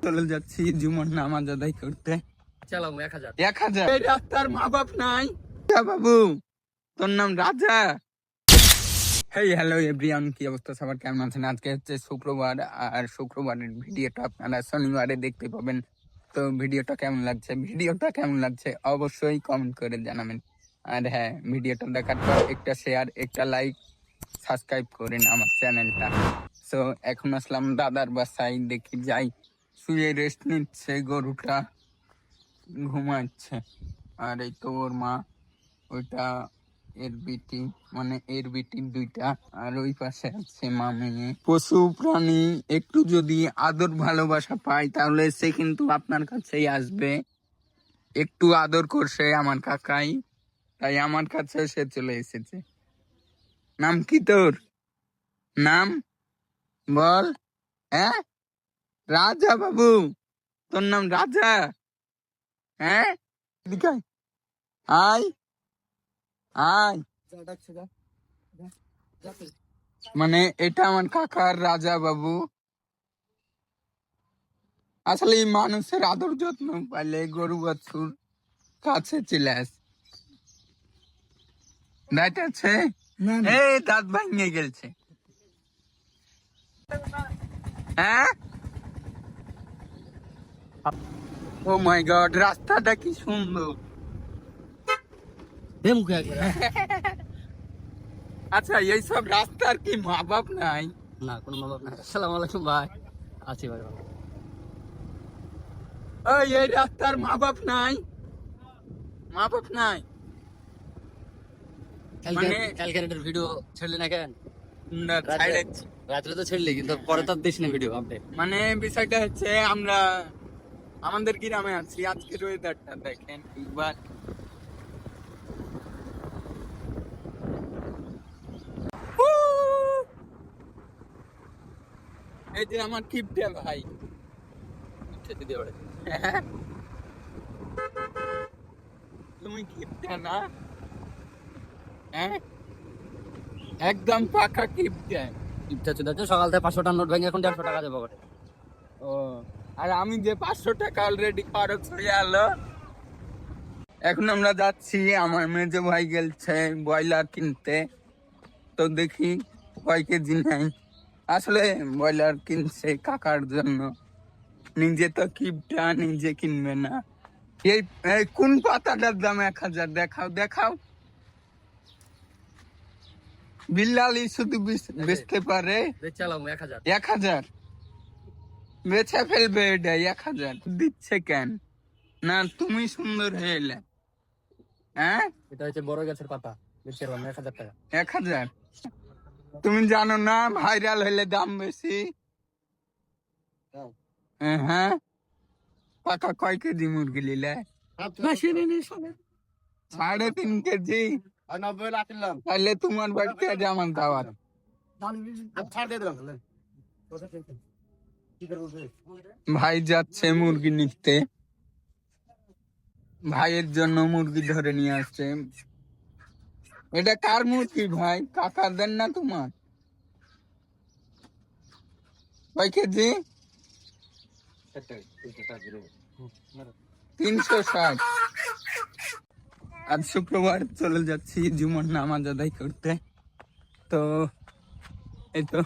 চলে যাচ্ছি জুমার নামাজ আদায় করতে। চালাবো 1000 1000 এই রাস্তার মা বাপ নাই বাবু, তোর নাম রাজা। হেই হ্যালো এভরিওয়ান, কি অবস্থা সবার, কেমন আছেন? আজকে হচ্ছে শুক্রবার, আর শুক্রবারের ভিডিওটা আপনারা শনিবারে দেখতে পাবেন। তো ভিডিওটা কেমন লাগছে অবশ্যই কমেন্ট করে জানাবেন। আর হ্যাঁ, ভিডিওটা দেখার পর একটা শেয়ার, একটা লাইক, সাবস্ক্রাইব করেন আমার চ্যানেলটা। সো এখন আসলাম দাদার বাসায়, দেখি যাই। শুয়ে রেস্ট নিচ্ছে, গরুটা ঘুমাচ্ছে। আর এই তো ওর মা, ওইটা এর বিটি, মানে এর বিটির দুইটা, আর ওই পাশে আছে মা মেয়ে। পশু প্রাণী একটু যদি আদর ভালোবাসা পায় তাহলে সে কিন্তু আপনার কাছেই আসবে। একটু আদর করছে আমার কাকাই, তাই আমার কাছে সে চলে এসেছে। নাম কি তোর? নাম বল। হ্যাঁ, রাজা বাবু, তোর নাম রাজা? হ্যাঁ, এদিকে আয়, আয়। মানে এটা আমার কাকার রাজা বাবু। আসলে এই মানুষের আদর যত্ন পাইলে গরু বাছুর কাছে চলে আসে। দাঁত আছে, এই দাঁত ভাঙে গেছে। হ্যাঁ, ও মাই গড, রাস্তাটা কি সুন্দর। আচ্ছা, এইসব রাস্তার কি মা বাপ নাই? না, কোনো মা বাপ নাই। আসসালামু আলাইকুম ভাই, আছি ভাই। এই রাস্তার মা বাপ নাই, মা বাপ নাই। কালকে একটা ভিডিও ছাড়লি না কেন? না, ছাইড়েছি। রাত্রে তো ছাড়লি, কিন্তু পরে তো দিস না ভিডিও আপডেট। মানে বিষয়টা হচ্ছে, আমরা আমাদের গ্রামে আছি, আজকের ওয়েদারটা দেখেন একবার। এই যে আমার কিপটা ভাই, তুমি কিপটা না? হ্যাঁ, একদম পাকা কিপটা। সকাল থেকে 500 টাকা নোট ভেঙে এখন 150 টাকা দেবো। ও, আর আমি যে 500 টাকা অলরেডি খরচ হয়ে গেলো। এখন আমরা যাচ্ছি, আমার মেজো ভাই গেলছে ব্রয়লার কিনতে। তো দেখি কয় কেজি নেই। আসলে ব্রয়লার কিনছে কাকার জন্য, নিজে তো কিপটা, নিজে কিনবে না। এই এই কোন পাতাটার দাম 1000? দেখাও দেখাও। বিল্লালি শুধু বেচতে পারে। চালাবো 1000 1000 বেচে ফেলবে এটা 1000 দিচ্ছে কেন? না তুমি সুন্দর হয়ে এলে। হ্যাঁ, এটা হচ্ছে বড় গাছের পাতা, বেচে 1000 টাকা। 1000 তুমি জানো না ভাইরাল হলে দাম বেশি? হ্যাঁ, কাকা কয় কেজি মুরগি নিলে? 3.5 কেজি। তাহলে তোমার বাড়িতে আজ আমার দাওয়াত। ভাই যাচ্ছে মুরগি নিতে, ভাইয়ের জন্য মুরগি ধরে নিয়ে আসছে। এটা কার মুরগি ভাই? কাকাদের না তোমার? কয় কেজি? 360। আজ শুক্রবার, চলে যাচ্ছি জুমার নামাজ আদায় করতে। তো এই তো,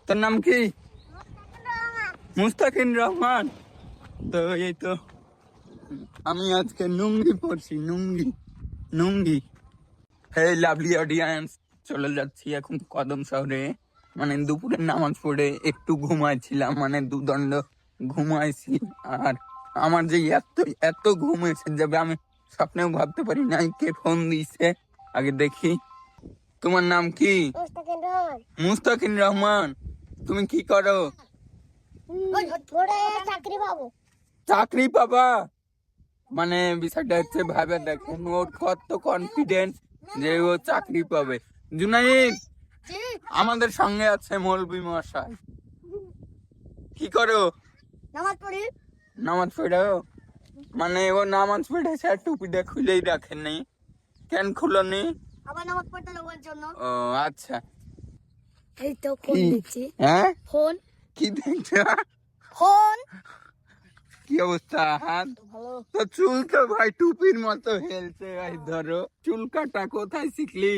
তোর নাম কি? মুস্তাকিন রহমান। তো এই তো, আমি আজকে নুঙ্গি পড়ছি, নুঙ্গি। হেই লাভলি অডিয়েন্স, চলে যাচ্ছি এখন কদম শহরে। মানে দুপুরের নামাজ পড়ে একটু ঘুমাইছিলাম, মানে দুদণ্ড ঘুমাইছি। আর আমার যে এত এত ঘুম এসে যাবে আমি স্বপ্নেও ভাবতে পারি নাই। কে ফোন দিছে আগে দেখি। তোমার নাম কি? মুস্তাকিন রহমান। তুমি কি করো? চাকরি পাবা? মানে বিষয়টা হচ্ছে, ভাবে দেখেন ওর কত কনফিডেন্স যে ও চাকরি পাবে। জুনাইদ, আমাদের সঙ্গে আছে মৌলবী মশাই। কি করো? নামাজ পড়ো? মানে ও নামাজ পড়েছে আর টুপিটা খুলেই রাখেনি, কেন খুলনি? ও আচ্ছা। এই তো ফোন দিচ্ছি। হ্যাঁ, ফোন কি দেখছো? ফোন কি অবস্থা হাত ভালো। তো চুল তো ভাই টুপির মতো হেলছে ভাই ধরো চুল কাটা কোথায় শিখলি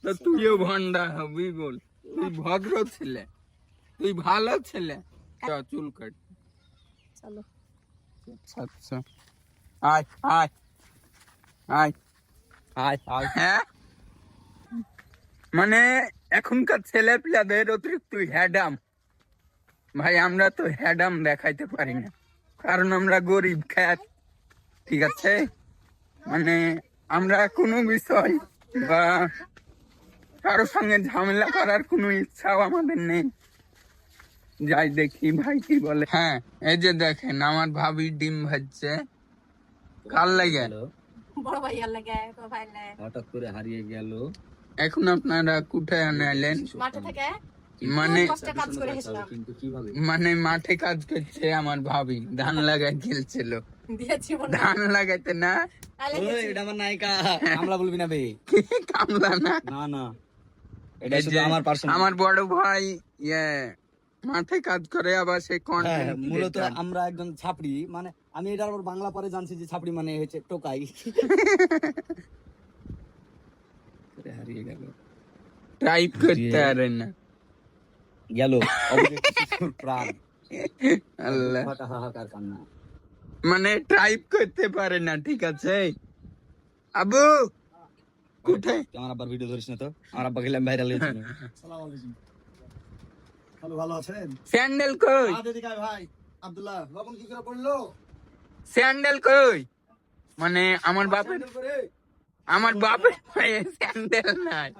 তো তুইও ভন্ডা হবি বল তুই ভদ্র ছেলে তুই ভালো ছেলে চুল কাট চলো। আচ্ছা আয় আয় আয় হাই হাই। হ্যাঁ মানে এখনকার ছেলে পিলাদের অতিরিক্ত হ্যাডাম ভাই আমরা তো হ্যাডাম দেখাইতে পারি না কারণ আমরা গরিব খ্যাত ঠিক আছে মানে আমরা কোনো বিষয় বা কারোর সঙ্গে ঝামেলা করার কোনো ইচ্ছাও আমাদের নেই যাই দেখি ভাই কি বলে হ্যাঁ এই যে দেখেন আমার ভাবি ডিম ভাজছে কার লাগে বড় ভাইয়ার লাগে ভাই লাগে হঠাৎ করে হারিয়ে গেল। এখন আপনারা কোথায় আনাইলেন মাঠে থেকে মানে কষ্টে কাজ করে এসেছিলাম কিন্তু কিভাবে মানে মাঠে কাজ করছে আমার ভাবি ধান লাগাই খেলছিল দিয়েছি মনে ধান লাগাইতে না ওই এটা আমার নায়িকা, কামলা বলবি না বে। কামলা না না না, এটা এই শুধু যে আমার পার্সোনাল। আমার বড় ভাই মাঠে কাজ করে আবার সে হ্যাঁ, কন্টেন্ট মূলত আমরা একজন ছাপড়ি, মানে আমি এটার আবার বাংলা পরে জানছি যে ছাপড়ি মানে হচ্ছে টোকাই। হারিয়ে গেল, টাইপ করতে পারে না গেল অবজেক্ট শিশুর প্রাণ। আল্লাহ হাহাকার কান্না। মানে টাইপ করতে পারে না ঠিক আছে আবু কোথায় তুই আমার আব্বার ভিডিও ধরিস না তো, আমার আব্বা গেলাম ভাইরাল হয়েছে। হ্যালো, ভালো আছেন? স্যান্ডেল কই দিদিকাই ভাই আব্দুল্লাহ লবণ কি করে পড়লো? স্যান্ডেল কই মানে আমার বাপের স্যান্ডেল নাই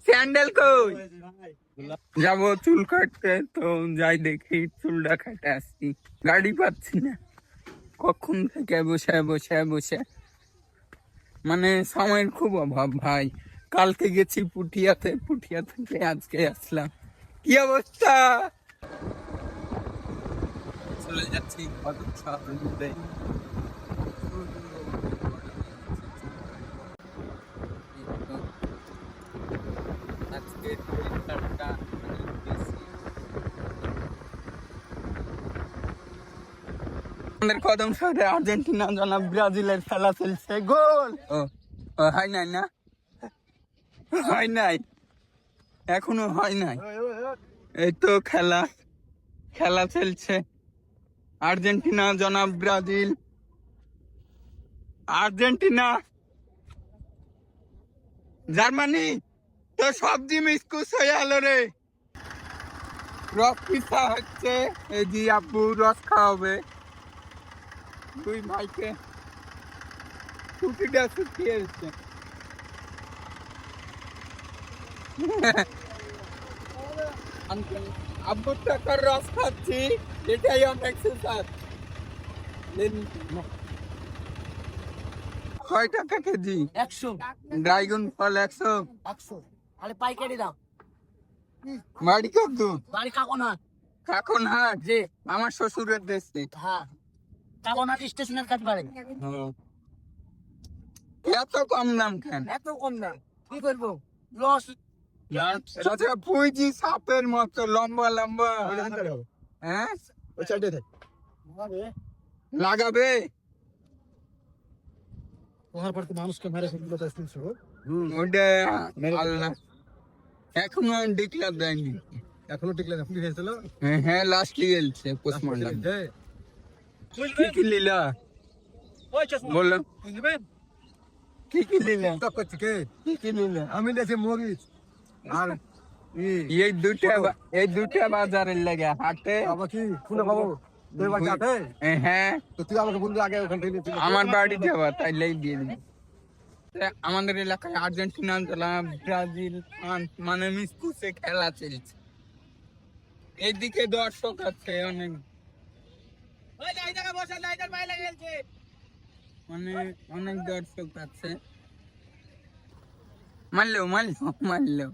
স্যান্ডেল কই যাবো চুল কাটতে তো যাই দেখি চুলটা কাটে আসছি গাড়ি পাচ্ছি না কখন থেকে বসে বসে বসে মানে সময়ের খুব অভাব ভাই কালকে গেছি পুঠিয়া থেকে আজকে আসলাম কি অবস্থা চলে যাচ্ছি কত শহরে আজকে পরীক্ষাটা আমাদের কদম শহরে আর্জেন্টিনা জনাব ব্রাজিলের খেলা চলছে গোল হয় নাই না হয় নাই এখনো হয় নাই এই তো খেলা চলছে আর্জেন্টিনা জনাব ব্রাজিল আর্জেন্টিনা জার্মানি তো সবজি মিসকুস হয়ে আলো রে রস পিঠা হচ্ছে এই যে আপু রস খাওয়াবে দুই ভাইকে ছুটিটা শুকিয়ে এসছে আব্বুর টাকার রস খাচ্ছি এটাই অনেক সুস্বাদ কয় টাকা কেজি 100 ড্রাগন ফল 100 100 আরে পাইকারি দাও। বাড়ি কত বাড়ি কাকনাথ। কাকনহাট যে আমার শ্বশুরের দেশে হ্যাঁ, কাকনাথ স্টেশনের কাছে বাড়ি। এত কম দাম কেন এত কম দাম কি করবো, লস। আচ্ছা পুঁজি সাপের মতো লম্বা লম্বা হ্যাঁ ওই সাইডে থাক। লাগাবে তোমার পর তো মানুষকে মেরে সেগুলো তো শুনছো। ওটা আল্লাহ এখনো ডিক্লার দেয়নি এখনো টিকলে না, পুলিশ এসেছিল। হ্যাঁ লাস্ট গেলছে পোস্টমর্টম কি লীলা বললো কি লীলা টক করছি কে? কি লীলা আমি দেখছি মরিচ আর এই দুটা বাজারের লাগে হাটে আবার কি শুনে বাবু তুই বাকি আছে হ্যাঁ তো তুই আমাকে বললি আগে ওখান থেকে নিয়ে চলে যা। আমার বাড়ি যাবা তাইলেই দিয়ে দিবি আমাদের এলাকায় আর্জেন্টিনা ব্রাজিল ফ্রান্স মানে মিসকুসে খেলা চলছে এইদিকে দর্শক আছে অনেক মানে অনেক দর্শক আছে মারলো মারলো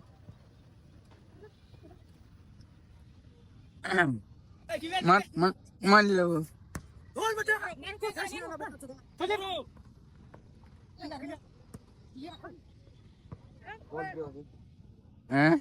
হ্যাঁ